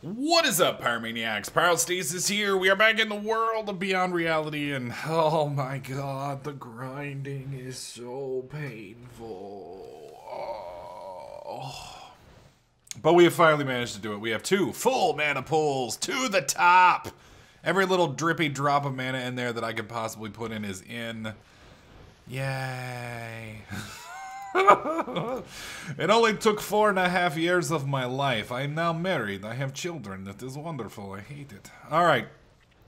What is up, Pyromaniacs? Pyrostasis here. We are back in the world of Beyond Reality, and oh my god, the grinding is so painful. Oh. But we have finally managed to do it. We have 2 full mana pools to the top. Every little drippy drop of mana in there that I could possibly put in is in. Yay. It only took 4.5 years of my life. I am now married. I have children. That is wonderful. I hate it. All right.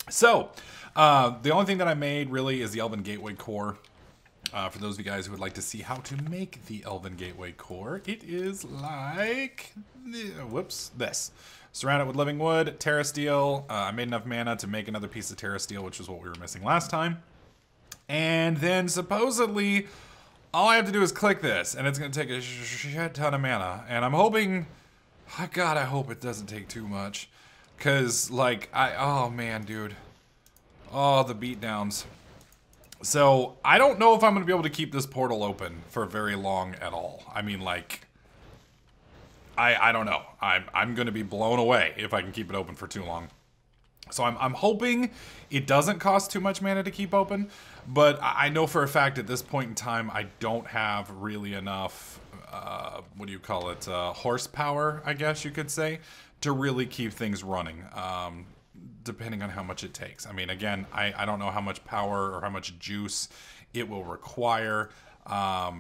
So, the only thing that I made really is the Elven Gateway Core. For those of you guys who would like to see how to make the Elven Gateway Core, it is like, this. Surround it with living wood, Terra Steel. I made enough mana to make another piece of Terra Steel, which is what we were missing last time. And then supposedly, all I have to do is click this, and it's going to take a shit ton of mana. And I'm hoping, God, I hope it doesn't take too much. Because, like, oh man, dude. Oh, the beatdowns. So, I don't know if I'm going to be able to keep this portal open for very long at all. I mean, like, I don't know. I'm going to be blown away if I can keep it open for too long. So I'm hoping it doesn't cost too much mana to keep open, but I know for a fact at this point in time I don't have really enough, what do you call it, horsepower, I guess you could say, to really keep things running, depending on how much it takes. I mean, again, I don't know how much power or how much juice it will require. We're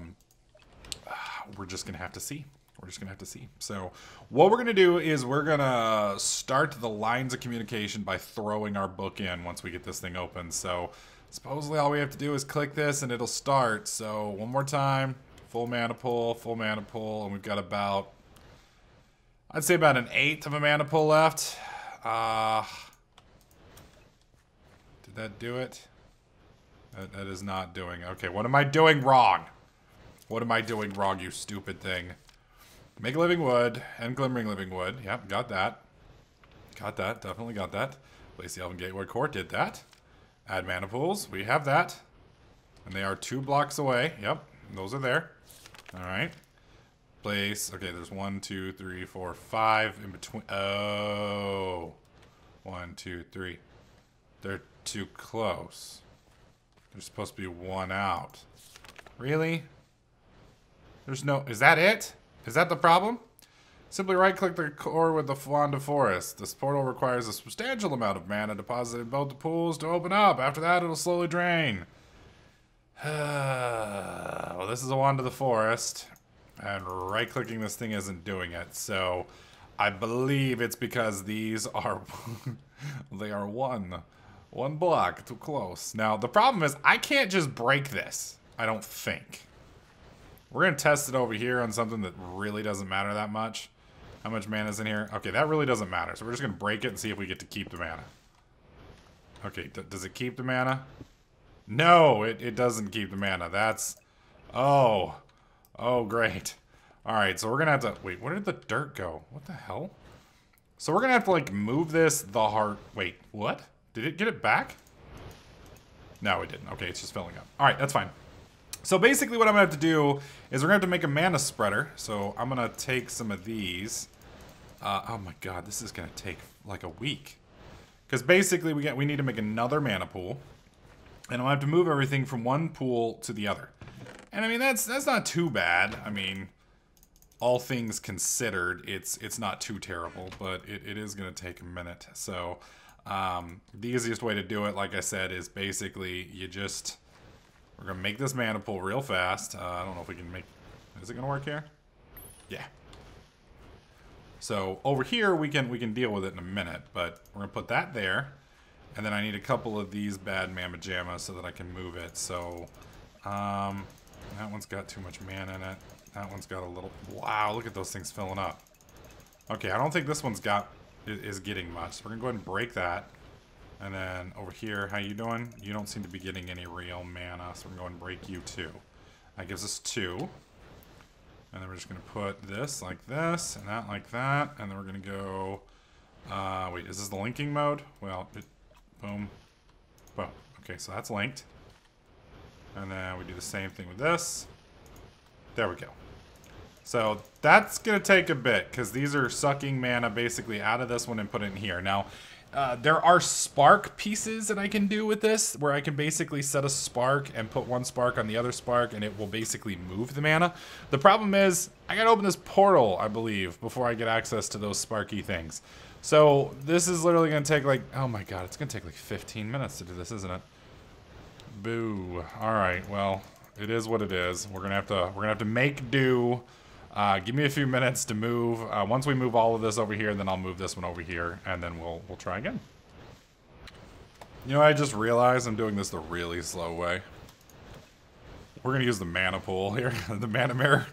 just going to have to see. We're just going to have to see. So what we're going to do is we're going to start the lines of communication by throwing our book in once we get this thing open. So supposedly all we have to do is click this and it'll start. So one more time, full mana pull, and we've got about, I'd say about 1/8 of a mana pull left. Did that do it? That is not doing. Okay, what am I doing wrong? What am I doing wrong, you stupid thing? Make living wood and glimmering living wood. Yep, got that. Got that. Definitely got that. Place the Elven Gateway Core. Did that. Add mana pools. We have that. And they are 2 blocks away. Yep, those are there. All right. Place. Okay, there's 1, 2, 3, 4, 5 in between. Oh. 1, 2, 3. They're too close. There's supposed to be 1 out. Really? There's no. Is that it? Is that the problem? Simply right-click the core with the Wand of Forest. This portal requires a substantial amount of mana deposited in both the pools to open up. After that, it'll slowly drain. Well, this is a Wand of the Forest, and right-clicking this thing isn't doing it. So, I believe it's because these are they are one block too close. Now, the problem is I can't just break this. I don't think. We're going to test it over here on something that really doesn't matter that much. How much mana is in here? Okay, that really doesn't matter. So we're just going to break it and see if we get to keep the mana. Okay, does it keep the mana? No, it doesn't keep the mana. That's... Oh, great. Alright, so we're going to have to... Wait, where did the dirt go? What the hell? So we're going to have to, like, move this the heart... Wait, what? Did it get it back? No, it didn't. Okay, it's just filling up. Alright, that's fine. So basically what I'm going to have to do is we're going to have to make a mana spreader. So I'm going to take some of these. Oh my god, this is going to take like a week. Because basically we need to make another mana pool. And I'll have to move everything from one pool to the other. And I mean, that's not too bad. I mean, all things considered, it's not too terrible. But it is going to take a minute. So the easiest way to do it, like I said, is basically you just... We're going to make this mana pool real fast. I don't know if we can make... Is it going to work here? Yeah. So over here, we can deal with it in a minute. But we're going to put that there. And then I need a couple of these bad mamma jammas so that I can move it. So that one's got too much mana in it. That one's got a little... Wow, look at those things filling up. Okay, I don't think this one's is getting much. So we're going to go ahead and break that. And then over here, how you doing? You don't seem to be getting any real mana, so we're going to break you too. That gives us 2. And then we're just going to put this like this, and that like that. And then we're going to go... wait, is this the linking mode? Well, boom. Boom. Okay, so that's linked. And then we do the same thing with this. There we go. So that's going to take a bit, because these are sucking mana basically out of this one and put it in here. Now, there are spark pieces that I can do with this, where I can basically set a spark and put one spark on the other spark, and it will basically move the mana. The problem is, I gotta open this portal, I believe, before I get access to those sparky things. So this is literally gonna take like, oh my god, it's gonna take like 15 minutes to do this, isn't it? Boo. Alright, well, it is what it is. We're gonna have to make do. Give me a few minutes to move. Once we move all of this over here, then I'll move this one over here, and then we'll try again. You know, I just realized I'm doing this the really slow way. We're gonna use the mana pool here, the mana mirror.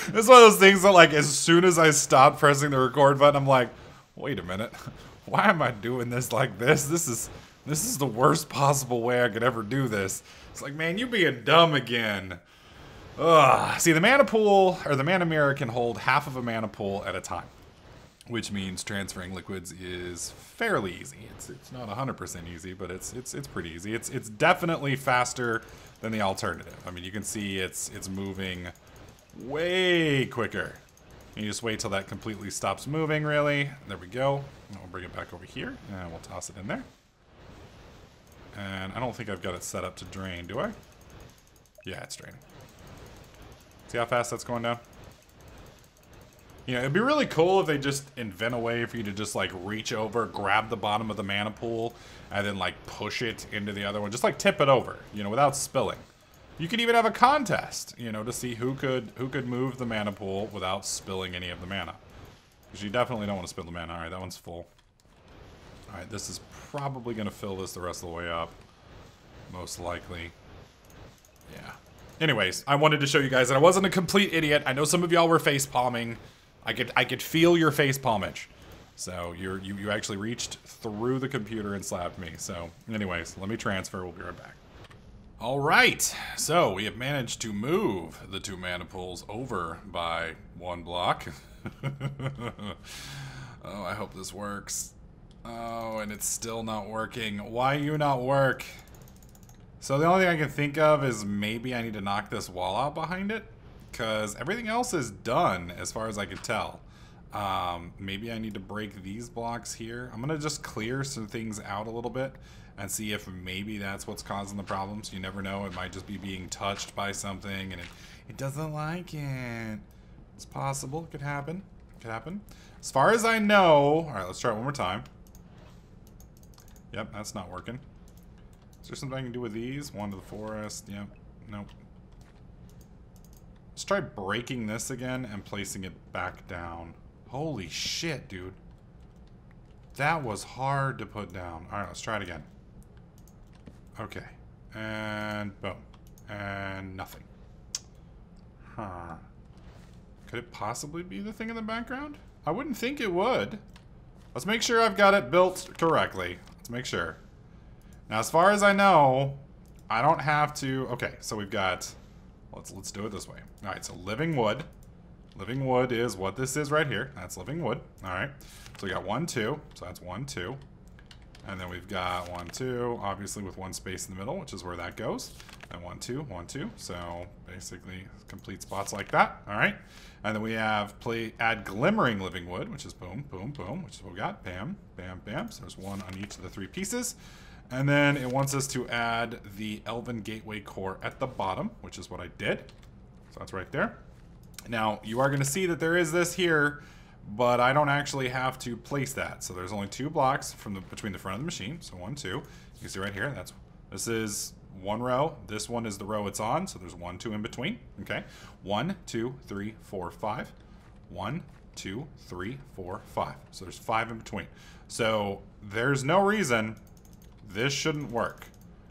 This is one of those things that, like, as soon as I stop pressing the record button, I'm like, wait a minute, why am I doing this like this? This is the worst possible way I could ever do this. It's like, man, you being dumb again. Ugh. See, the mana pool, or the mana mirror, can hold half of a mana pool at a time, which means transferring liquids is fairly easy. It's not 100% easy, but it's pretty easy. It's definitely faster than the alternative. I mean, you can see it's moving way quicker. You just wait till that completely stops moving, really. There we go. We'll bring it back over here, and we'll toss it in there. And I don't think I've got it set up to drain, do I? Yeah, it's draining. See how fast that's going down? You know, it'd be really cool if they just invent a way for you to just, like, reach over, grab the bottom of the mana pool, and then, like, push it into the other one. Just, like, tip it over, you know, without spilling. You could even have a contest, you know, to see who could move the mana pool without spilling any of the mana. Because you definitely don't want to spill the mana. Alright, that one's full. Alright, this is probably going to fill this the rest of the way up. Most likely. Yeah. Anyways, I wanted to show you guys that I wasn't a complete idiot. I know some of y'all were face palming. I could feel your face palmage. So you actually reached through the computer and slapped me. So anyways, let me transfer. We'll be right back. Alright, so we have managed to move the two mana pools over by one block. Oh, I hope this works. Oh, and it's still not working. Why you not work? So the only thing I can think of is maybe I need to knock this wall out behind it, because everything else is done as far as I can tell. Maybe I need to break these blocks here. I'm going to just clear some things out a little bit and see if maybe that's what's causing the problems. You never know. It might just be being touched by something and it doesn't like it. It's possible. It could happen. It could happen. As far as I know... Alright, let's try it one more time. Yep, that's not working. Is there something I can do with these? One to the forest. Yep. Nope. Let's try breaking this again and placing it back down. Holy shit, dude. That was hard to put down. Alright, let's try it again. Okay. And boom. And nothing. Huh. Could it possibly be the thing in the background? I wouldn't think it would. Let's make sure I've got it built correctly. Let's make sure. Now, as far as I know, I don't have to... Okay, so we've got... Let's do it this way. Alright, so living wood. Living wood is what this is right here. That's living wood. Alright. So we got 1, 2. So that's 1, 2. And then we've got 1, 2, obviously with one space in the middle, which is where that goes. And 1, 2, 1, 2. So basically complete spots like that. Alright. And then we have add glimmering living wood, which is boom, boom, boom, which is what we got. Bam, bam, bam. So there's one on each of the 3 pieces. And then it wants us to add the Elven Gateway Core at the bottom, which is what I did. So that's right there. Now, you are going to see that there is this here, but I don't actually have to place that. So there's only 2 blocks between the front of the machine. So 1, 2. You can see right here. This is 1 row. This one is the row it's on. So there's 1, 2 in between. Okay. 1, 2, 3, 4, 5. 1, 2, 3, 4, 5. So there's 5 in between. So there's no reason this shouldn't work.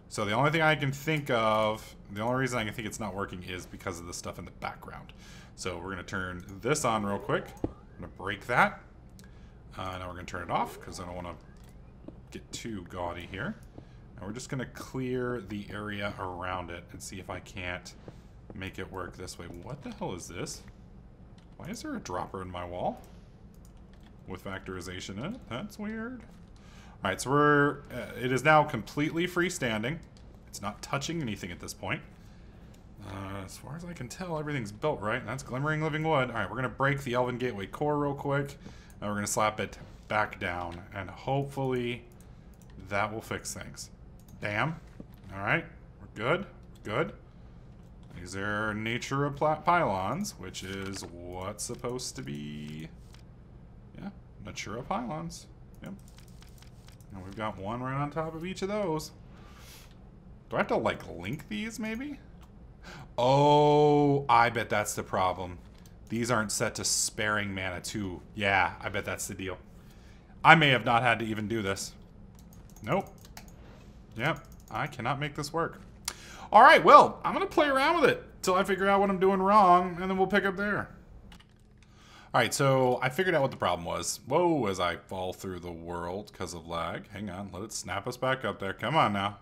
So the only thing I can think of, the only reason I can think it's not working is because of the stuff in the background. So we're going to turn this on real quick. I'm going to break that. Now we're going to turn it off because I don't want to get too gaudy here. And we're just going to clear the area around it and see if I can't make it work this way. What the hell is this? Why is there a dropper in my wall with factorization in it? That's weird. Alright, so it is now completely freestanding. It's not touching anything at this point. As far as I can tell, everything's built right. And that's glimmering living wood. All right, we're going to break the Elven Gateway core real quick. And we're going to slap it back down. And hopefully that will fix things. Damn. All right, we're good. Good. These are nature pylons, which is what's supposed to be... Yeah, Natura pylons. Yep. And we've got one right on top of each of those. Do I have to, like, link these, maybe? Oh, I bet that's the problem. These aren't set to sparing mana, too. Yeah, I bet that's the deal. I may have not had to even do this. Nope. Yep, I cannot make this work. All right, well, I'm going to play around with it till I figure out what I'm doing wrong, and then we'll pick up there. All right, so I figured out what the problem was. Whoa, as I fall through the world because of lag. Hang on, let it snap us back up there. Come on now.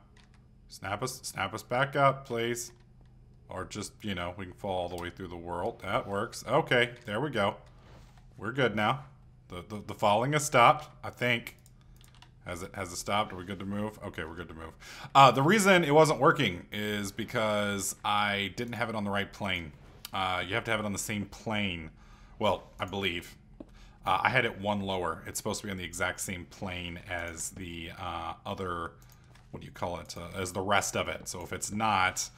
Snap us back up, please. Or just, you know, we can fall all the way through the world. That works. Okay, there we go. We're good now. The falling has stopped, I think. Has it stopped? Are we good to move? Okay, we're good to move. The reason it wasn't working is because I didn't have it on the right plane. You have to have it on the same plane. Well, I believe. I had it one lower. It's supposed to be on the exact same plane as the other, what do you call it, as the rest of it. So if it's not,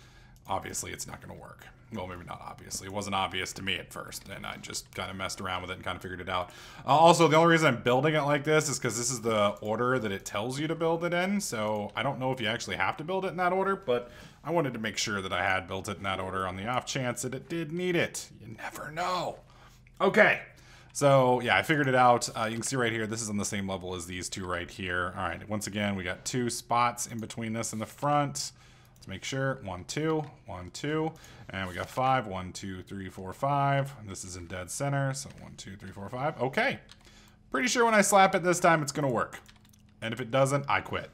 obviously it's not going to work. Well, maybe not obviously. It wasn't obvious to me at first, and I just kind of messed around with it and kind of figured it out. Also, the only reason I'm building it like this is because this is the order that it tells you to build it in, so I don't know if you actually have to build it in that order, but I wanted to make sure that I had built it in that order on the off chance that it did need it. You never know. Okay, so yeah, I figured it out. You can see right here, this is on the same level as these two right here. All right, once again, we got 2 spots in between this and the front. Let's make sure. 1, 2, 1, 2, and we got 5. 1, 2, 3, 4, 5. And this is in dead center, so 1, 2, 3, 4, 5. Okay, pretty sure when I slap it this time, it's gonna work. And if it doesn't, I quit.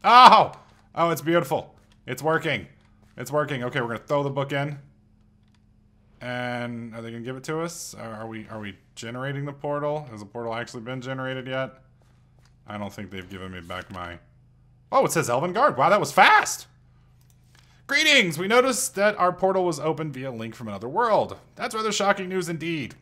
Oh, it's beautiful. It's working. It's working. Okay, we're gonna throw the book in. And are they gonna give it to us? Are we generating the portal? Has the portal actually been generated yet? I don't think they've given me back my... Oh, it says Elven Guard. Wow, that was fast. Greetings! We noticed that our portal was opened via a link from another world. That's rather shocking news indeed.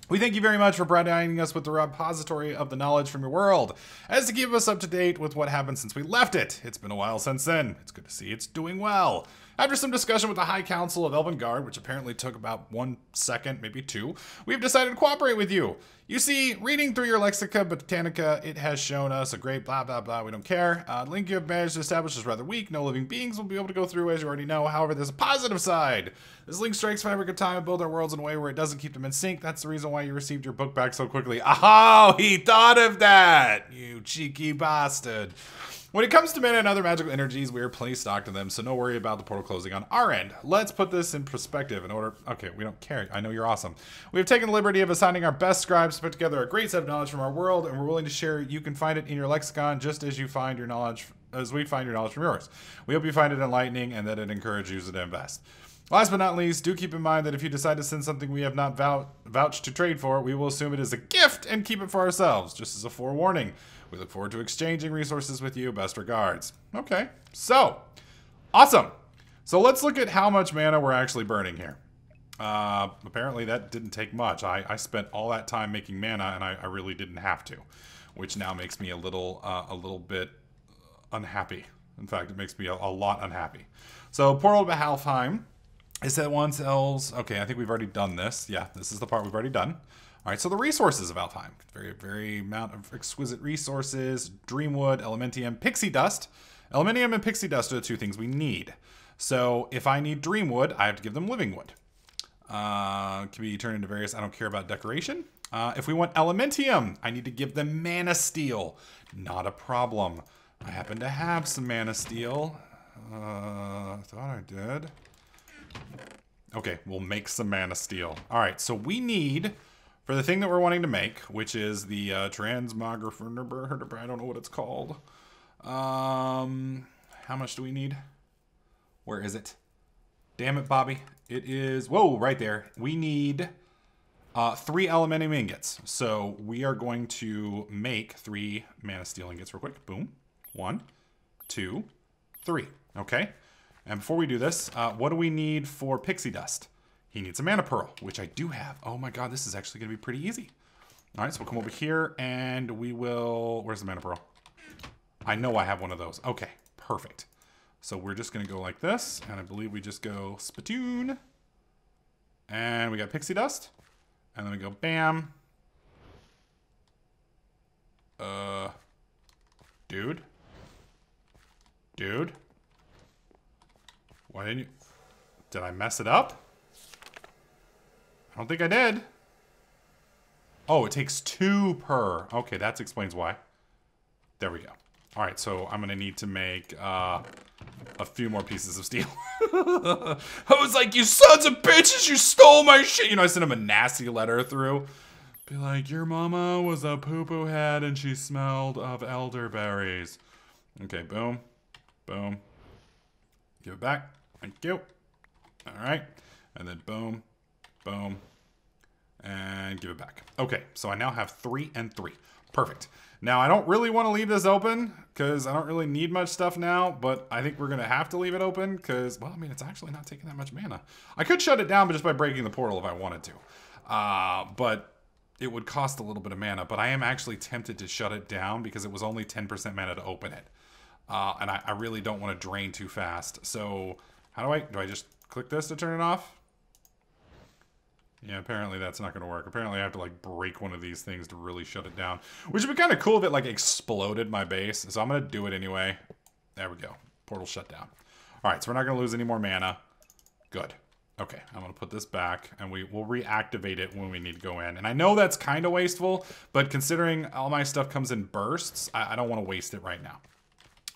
We thank you very much for providing us with the repository of the knowledge from your world, as to keep us up to date with what happened since we left it. It's been a while since then. It's good to see it's doing well. After some discussion with the High Council of Elven Guard, which apparently took about 1 second, maybe 2, we've decided to cooperate with you. You see, reading through your Lexica Botanica, it has shown us a great blah blah blah, we don't care. The link you have managed to establish is rather weak. No living beings will be able to go through, as you already know. However, there's a positive side. This link strikes fabric of time and build our worlds in a way where it doesn't keep them in sync. That's the reason why you received your book back so quickly. Oh, he thought of that, you cheeky bastard. When it comes to mana and other magical energies, we are plenty stocked in them, so no worry about the portal closing on our end. Let's put this in perspective in order... Okay, we don't care. I know you're awesome. We have taken the liberty of assigning our best scribes to put together a great set of knowledge from our world, and we're willing to share. You can find it in your lexicon just as you find your knowledge, as we find your knowledge from yours. We hope you find it enlightening and that it encourages you to invest. Last but not least, do keep in mind that if you decide to send something we have not vouched to trade for, we will assume it is a gift and keep it for ourselves, just as a forewarning. We look forward to exchanging resources with you. Best regards. Okay, so, awesome. So let's look at how much mana we're actually burning here. Apparently that didn't take much. I spent all that time making mana, and I really didn't have to, which now makes me a little bit unhappy. In fact, it makes me a lot unhappy. So, Portal to Halfheim. It said once Elves. Okay, I think we've already done this. Yeah, this is the part we've already done. All right, so the resources of Alfheim. Very amount of exquisite resources. Dreamwood, Elementium, Pixie Dust. Elementium and Pixie Dust are the 2 things we need. So if I need Dreamwood, I have to give them Living Wood. Can be turned into various... I don't care about decoration. If we want Elementium, I need to give them Mana Steel. Not a problem. I happen to have some Mana Steel. I thought I did. Okay, we'll make some Mana Steel. All right, so we need... For the thing that we're wanting to make, which is the transmographer, I don't know what it's called. How much do we need? Where is it? Damn it, Bobby. It is, whoa, right there. We need 3 Elementium ingots. So we are going to make 3 Mana Steel ingots real quick. Boom. 1, 2, 3. Okay. And before we do this, what do we need for pixie dust? He needs a mana pearl, which I do have. Oh my god, this is actually going to be pretty easy. All right, so we'll come over here and we will... Where's the mana pearl? I know I have one of those. Okay, perfect. So we're just going to go like this, and I believe we just go spatoon. And we got pixie dust. And then we go bam. Dude? Dude? Why didn't you... Did I mess it up? I don't think I did. Oh, it takes 2 per. Okay, that explains why. There we go. All right, so I'm gonna need to make a few more pieces of steel. I was like, you sons of bitches, you stole my shit. You know, I sent him a nasty letter through. Be like, your mama was a poo-poo head and she smelled of elderberries. Okay, boom, boom. Give it back. Thank you. All right, and then boom, boom, and give it back. Okay, so I now have 3 and 3. Perfect. Now, I don't really want to leave this open because I don't really need much stuff now, but I think we're going to have to leave it open because, well, I mean, it's actually not taking that much mana. I could shut it down just by breaking the portal if I wanted to, but it would cost a little bit of mana, but I am actually tempted to shut it down because it was only 10% mana to open it, and I really don't want to drain too fast. So, how do I just click this to turn it off? Yeah, apparently that's not going to work. Apparently I have to, like, break one of these things to really shut it down. Which would be kind of cool if it, like, exploded my base. So I'm going to do it anyway. There we go. Portal shut down. Alright, so we're not going to lose any more mana. Good. Okay, I'm going to put this back, and we'll reactivate it when we need to go in. And I know that's kind of wasteful, but considering all my stuff comes in bursts, I don't want to waste it right now.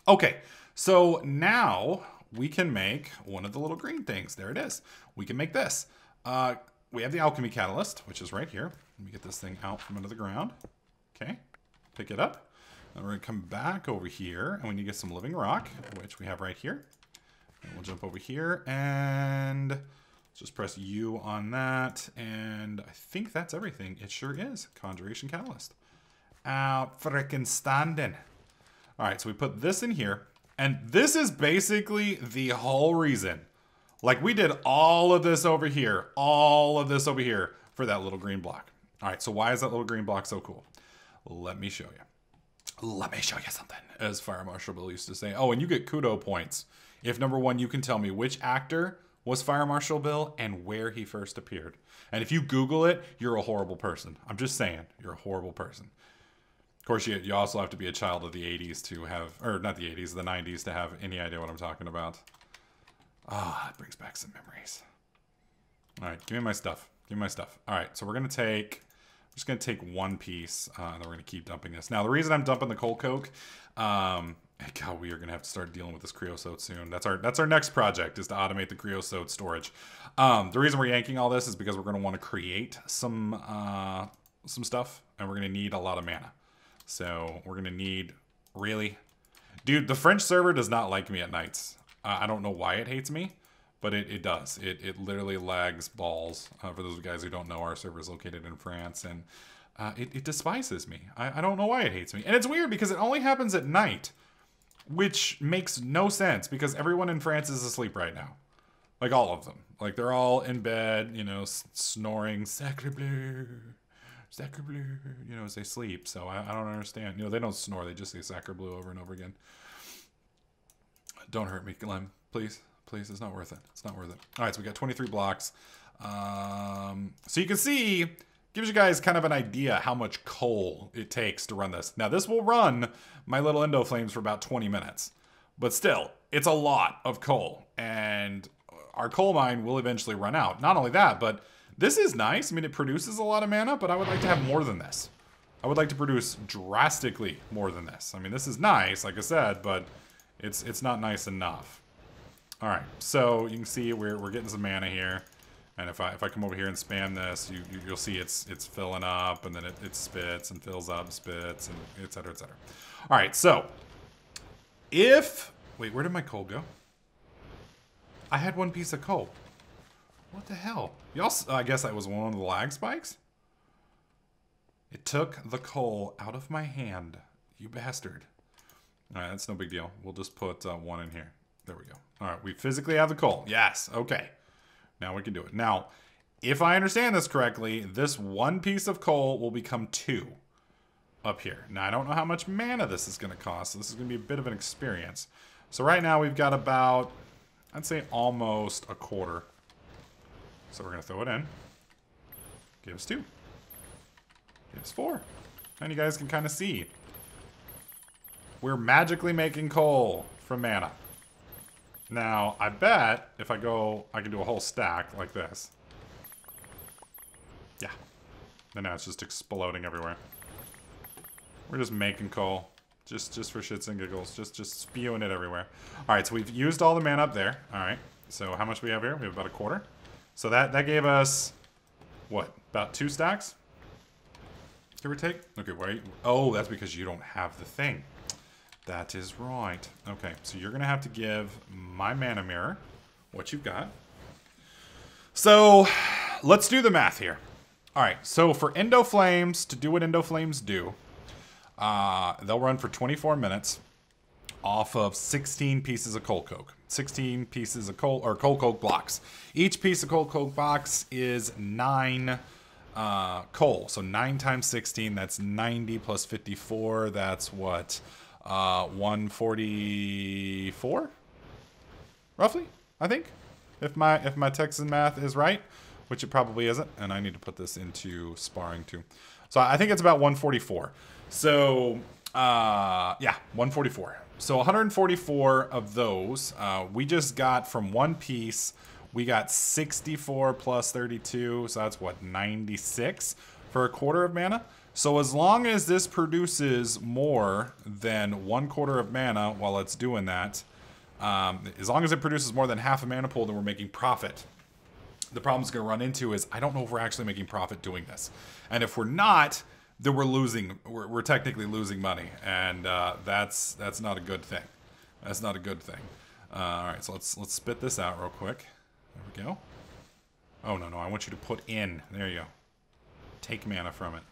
Okay, so now we can make one of the little green things. There it is. We can make this. We have the alchemy catalyst, which is right here. Let me get this thing out from under the ground. Okay, pick it up. And we're gonna come back over here, and we need to get some living rock, which we have right here. And we'll jump over here, and just press U on that, and I think that's everything. It sure is. Conjuration catalyst. Out frickin' standing. All right, so we put this in here, and this is basically the whole reason. Like, we did all of this over here for that little green block. All right, so why is that little green block so cool? Let me show you. Let me show you something, as Fire Marshal Bill used to say. Oh, and you get kudo points. If, number 1, you can tell me which actor was Fire Marshal Bill and where he first appeared. And if you Google it, you're a horrible person. I'm just saying, you're a horrible person. Of course, you also have to be a child of the 80s to have, or not the 80s, the 90s to have any idea what I'm talking about. Ah, it brings back some memories. All right, give me my stuff. Give me my stuff. All right, so we're just gonna take 1 piece, and then we're gonna keep dumping this. Now, the reason I'm dumping the coal coke, God, we are gonna have to start dealing with this creosote soon. That's our next project, is to automate the creosote storage. The reason we're yanking all this is because we're gonna want to create some stuff, and we're gonna need a lot of mana. So we're gonna need, really, dude, the French server does not like me at nights. I don't know why it hates me, but it does. It literally lags balls. For those guys who don't know, our server is located in France, and it despises me. I don't know why it hates me. And it's weird because it only happens at night, which makes no sense because everyone in France is asleep right now. Like, all of them. Like, they're all in bed, you know, snoring, sacre bleu, you know, as they sleep. So I don't understand. You know, they don't snore. They just say sacre bleu over and over again. Don't hurt me, Glenn. Please. Please, it's not worth it. It's not worth it. All right, so we got 23 blocks. So you can see, gives you guys kind of an idea how much coal it takes to run this. Now, this will run my little endo flames for about 20 minutes. But still, it's a lot of coal. And our coal mine will eventually run out. Not only that, but this is nice. I mean, it produces a lot of mana, but I would like to have more than this. I would like to produce drastically more than this. I mean, this is nice, like I said, but it's not nice enough. All right, so you can see we're getting some mana here, and if I come over here and spam this, you'll see it's filling up, and then it spits and fills up, spits, and et cetera, et cetera. All right, so wait, where did my coal go? I had 1 piece of coal. What the hell? Y'all, I guess that was one of the lag spikes. It took the coal out of my hand, you bastard. All right, that's no big deal. We'll just put 1 in here. There we go. All right, we physically have the coal. Yes, okay. Now we can do it. Now, if I understand this correctly, this one piece of coal will become 2 up here. Now, I don't know how much mana this is going to cost, so this is going to be a bit of an experience. So right now we've got about, I'd say almost a quarter. So we're going to throw it in. Give us 2. Give us 4. And you guys can kind of see. We're magically making coal from mana. Now, I bet if I go, I can do a whole stack like this. Yeah. And now it's just exploding everywhere. We're just making coal. Just for shits and giggles. Just spewing it everywhere. Alright, so we've used all the mana up there. Alright. So how much do we have here? We have about a quarter. So that gave us, what, about 2 stacks? Give or take? Okay, wait. Oh, that's because you don't have the thing. That is right. Okay, so you're going to have to give my mana mirror what you've got. So, let's do the math here. Alright, so for Endo Flames, to do what Endo Flames do, they'll run for 24 minutes off of 16 pieces of coal coke. 16 pieces of coal, or coal coke blocks. Each piece of coal coke box is 9 coal. So 9 times 16, that's 90 plus 54. That's what? 144? Roughly, I think. If my Texas math is right, which it probably isn't. And I need to put this into sparring too. So I think it's about 144. So, yeah, 144. So 144 of those, we just got from one piece, we got 64 plus 32, so that's what, 96 for a quarter of mana? So as long as this produces more than 1/4 of mana while it's doing that, as long as it produces more than half a mana pool, then we're making profit. The problem it's going to run into is, I don't know if we're actually making profit doing this. And if we're not, then we're losing. We're technically losing money, and that's not a good thing. That's not a good thing. All right, so let's spit this out real quick. There we go. Oh no, I want you to put in. There you go. Take mana from it.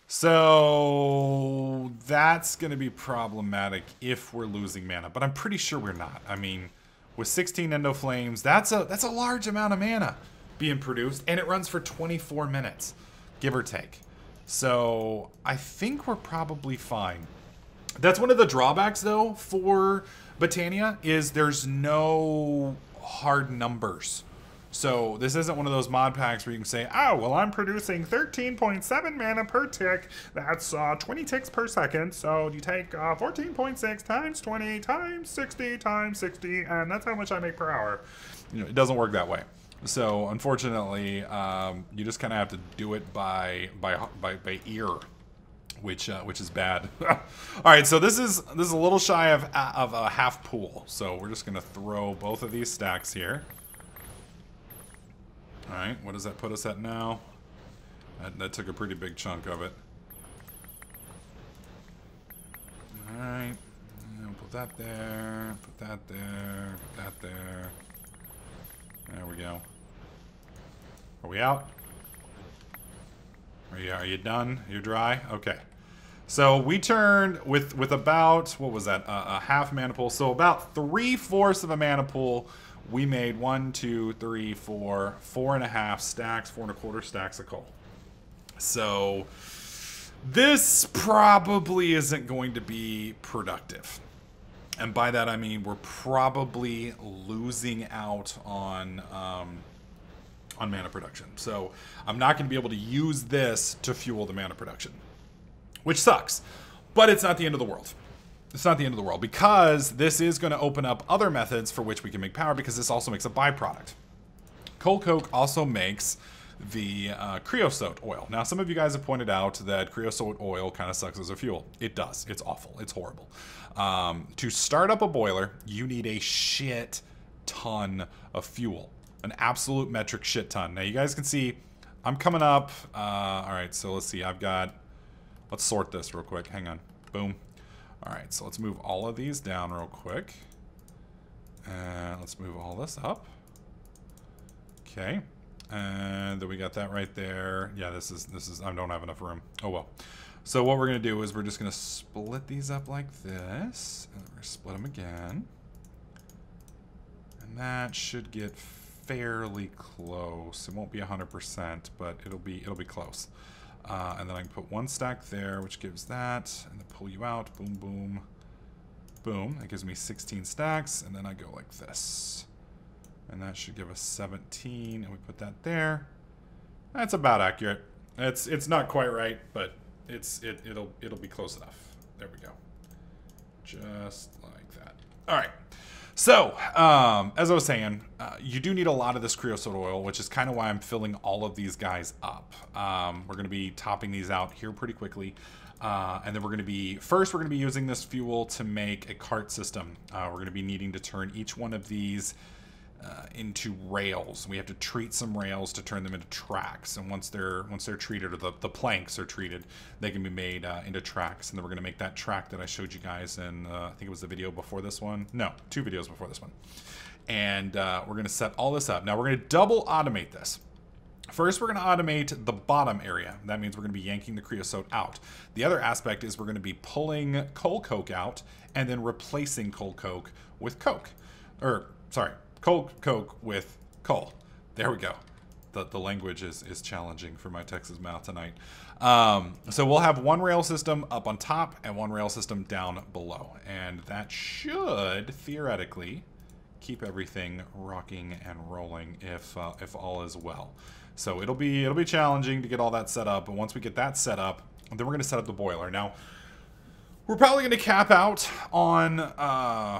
So that's going to be problematic if we're losing mana, but I'm pretty sure we're not. I mean, with 16 Endo Flames, that's a large amount of mana being produced, and it runs for 24 minutes, give or take. So I think we're probably fine. That's one of the drawbacks, though, for Botania, is there's no hard numbers. So this isn't one of those mod packs where you can say, oh, well, I'm producing 13.7 mana per tick. That's 20 ticks per second. So you take 14.6 times 20 times 60 times 60, and that's how much I make per hour. You know, it doesn't work that way. So unfortunately, you just kind of have to do it by ear, which is bad. All right, so this is a little shy of a half pool. So we're just gonna throw both of these stacks here. All right, what does that put us at now? That took a pretty big chunk of it. All right, put that there, put that there, put that there. There we go. Are we out? Are you done? You're dry? Okay. So we turned with about, what was that? A half mana pool. So about 3/4 of a mana pool. We made 1, 2, 3, 4, 4.5 stacks, 4.25 stacks of coal. So this probably isn't going to be productive. And by that I mean we're probably losing out on mana production. So I'm not going to be able to use this to fuel the mana production, which sucks. But it's not the end of the world. It's not the end of the world, because this is going to open up other methods for which we can make power, because this also makes a byproduct. Coal coke also makes the creosote oil. Now, some of you guys have pointed out that creosote oil kind of sucks as a fuel. It does. It's awful. It's horrible. To start up a boiler, you need a shit ton of fuel. An absolute metric shit ton. Now, you guys can see I'm coming up. All right, so let's see. Let's sort this real quick. Hang on. Boom. All right, so let's move all of these down real quick. And let's move all this up. Okay. And then we got that right there. Yeah, this is I don't have enough room. Oh well. So what we're gonna do is we're just gonna split these up like this. And we're gonna split them again. And that should get fairly close. It won't be 100%, but it'll be close. And then I can put 1 stack there, which gives that, and then pull you out. Boom, boom, boom. That gives me 16 stacks, and then I go like this. And that should give us 17, and we put that there. That's about accurate. It's not quite right, but it'll be close enough. There we go. Just like that. All right. So, as I was saying, you do need a lot of this creosote oil, which is kind of why I'm filling all of these guys up. We're going to be topping these out here pretty quickly. And then we're going to be using this fuel to make a cart system. We're going to be needing to turn each one of these into rails. We have to treat some rails to turn them into tracks, and once they're treated, or the planks are treated, they can be made into tracks. And then we're going to make that track that I showed you guys in I think it was the video before this one. No, 2 videos before this one. And we're going to set all this up. Now we're going to double automate this. First, we're going to automate the bottom area. That means we're going to be yanking the creosote out. The other aspect is we're going to be pulling coal coke out and then replacing coal coke with coke. Or, sorry, coal coke with coal. There we go. The language is challenging for my Texas mouth tonight. So we'll have 1 rail system up on top and 1 rail system down below. And that should, theoretically, keep everything rocking and rolling if all is well. So it'll be challenging to get all that set up, but once we get that set up, then we're going to set up the boiler. Now, we're probably going to cap out on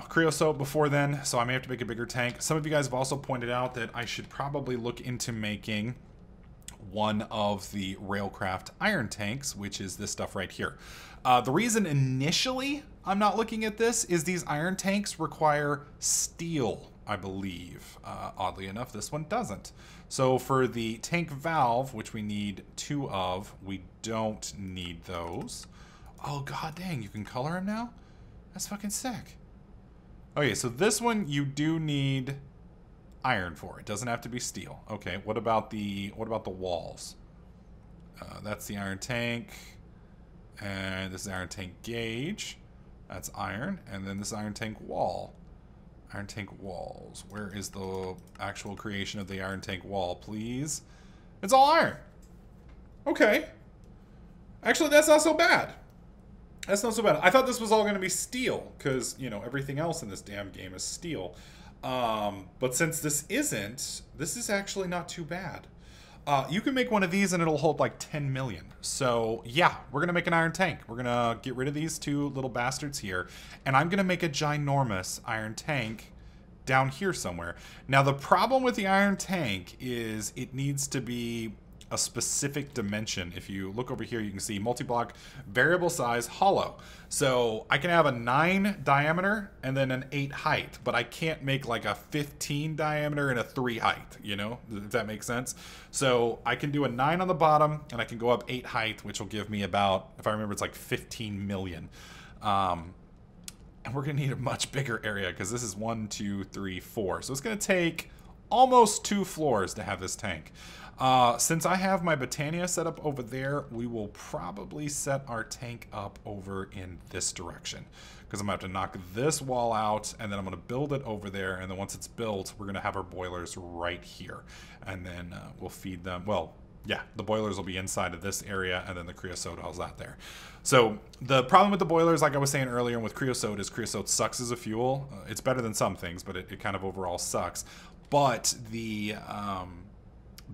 creosote before then, so I may have to make a bigger tank. Some of you guys have also pointed out that I should probably look into making one of the railcraft iron tanks, which is this stuff right here. The reason initially I'm not looking at this is these iron tanks require steel, I believe. Oddly enough, this one doesn't. So for the tank valve, which we need 2 of, we don't need those. Oh, god dang, you can color them now? That's fucking sick. Okay, so this one you do need iron for. It doesn't have to be steel. Okay, what about the walls? That's the iron tank. And this is iron tank gauge. That's iron. And then this iron tank wall. Iron tank walls. Where is the actual creation of the iron tank wall, please? It's all iron. Okay. Actually, that's not so bad. That's not so bad. I thought this was all going to be steel, because, you know, everything else in this damn game is steel. But since this isn't, this is actually not too bad. You can make one of these and it'll hold like 10 million. So yeah, we're going to make an iron tank. We're going to get rid of these 2 little bastards here. And I'm going to make a ginormous iron tank down here somewhere. Now the problem with the iron tank is it needs to be a specific dimension. If you look over here, you can see multi-block, variable size, hollow. So I can have a 9 diameter and then an 8 height, but I can't make like a 15 diameter and a 3 height, you know, if that makes sense. So I can do a 9 on the bottom and I can go up 8 height, which will give me about, if I remember, it's like 15 million. And we're going to need a much bigger area because this is 1, 2, 3, 4. So it's going to take almost 2 floors to have this tank. Since I have my Botania set up over there, we will probably set our tank up over in this direction. Because I'm going to have to knock this wall out, and then I'm going to build it over there, and then once it's built, we're going to have our boilers right here. And then we'll feed them, well, yeah, the boilers will be inside of this area, and then the creosote is out there. So the problem with the boilers, like I was saying earlier, and with creosote, is creosote sucks as a fuel. It's better than some things, but it kind of overall sucks. But the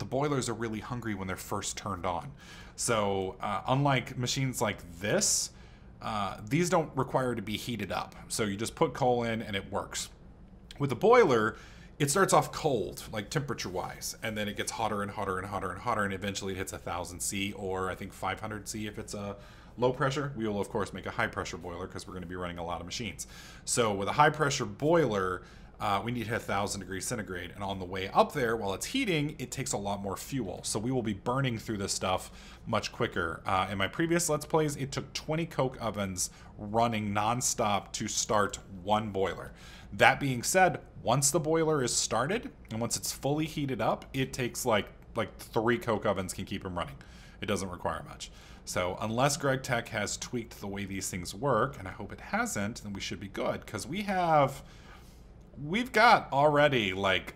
boilers are really hungry when they're first turned on. So unlike machines like this, these don't require to be heated up. So you just put coal in and it works. With the boiler, it starts off cold, like temperature-wise, and then it gets hotter and hotter and hotter and hotter, and eventually it hits 1000 C, or I think 500 C if it's a low pressure. We will, of course, make a high-pressure boiler because we're going to be running a lot of machines. So with a high-pressure boiler, we need to hit 1000 degrees centigrade, and on the way up there, while it's heating, it takes a lot more fuel. So we will be burning through this stuff much quicker. In my previous Let's Plays, it took 20 coke ovens running non-stop to start 1 boiler. That being said, once the boiler is started, and once it's fully heated up, it takes like 3 coke ovens can keep them running. It doesn't require much. So unless Greg Tech has tweaked the way these things work, and I hope it hasn't, then we should be good, because we have we've got already like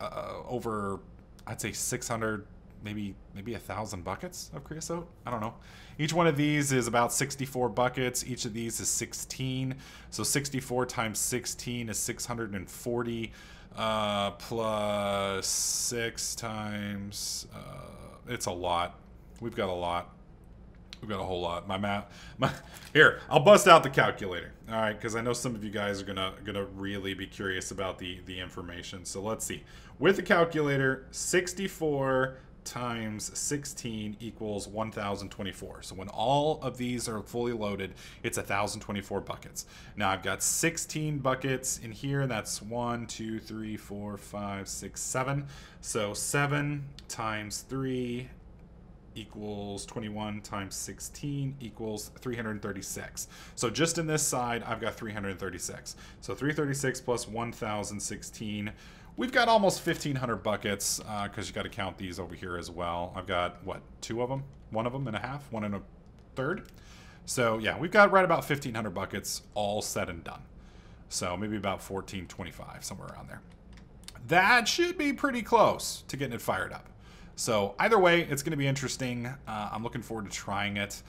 over, I'd say 600, maybe 1,000 buckets of creosote. I don't know. Each one of these is about 64 buckets. Each of these is 16. So 64 times 16 is 640. Plus 6 times, it's a lot. We've got a lot. We've got a whole lot. Here, I'll bust out the calculator. All right, because I know some of you guys are gonna really be curious about the information. So let's see. With the calculator, 64 times 16 equals 1,024. So when all of these are fully loaded, it's 1,024 buckets. Now I've got 16 buckets in here, and that's 1, 2, 3, 4, 5, 6, 7. So 7 times 3 equals 21 times 16 equals 336. So just in this side, I've got 336. So 336 plus 1,016. We've got almost 1,500 buckets because you got to count these over here as well. I've got, what, 2 of them? 1 of them and a half? 1 and a third? So, yeah, we've got right about 1,500 buckets all said and done. So maybe about 1,425, somewhere around there. That should be pretty close to getting it fired up. So either way, it's going to be interesting. I'm looking forward to trying it.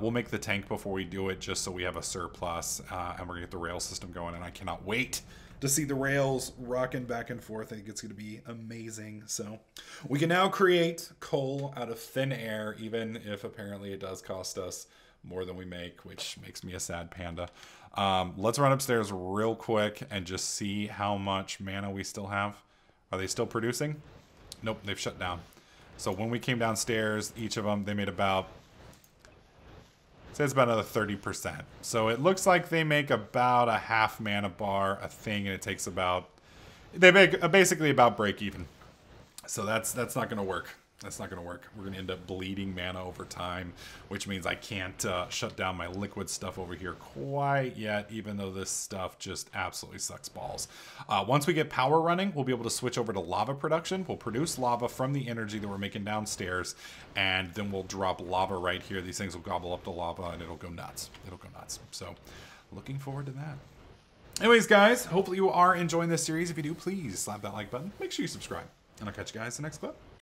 We'll make the tank before we do it just so we have a surplus. And we're going to get the rail system going, and I cannot wait to see the rails rocking back and forth. I think it's going to be amazing. So we can now create coal out of thin air, even if apparently it does cost us more than we make, which makes me a sad panda. Let's run upstairs real quick and just see how much mana we still have. Are they still producing? Nope, they've shut down. So when we came downstairs, each of them, they made about, says about another 30%. So it looks like they make about a half mana bar a thing, and it takes about, they make basically about break even. So that's not going to work. That's not going to work. We're going to end up bleeding mana over time, which means I can't shut down my liquid stuff over here quite yet, even though this stuff just absolutely sucks balls. Once we get power running, we'll be able to switch over to lava production. We'll produce lava from the energy that we're making downstairs, and then we'll drop lava right here. These things will gobble up the lava, and it'll go nuts. It'll go nuts. So looking forward to that. Anyways, guys, hopefully you are enjoying this series. If you do, please slap that like button. Make sure you subscribe, and I'll catch you guys in the next clip.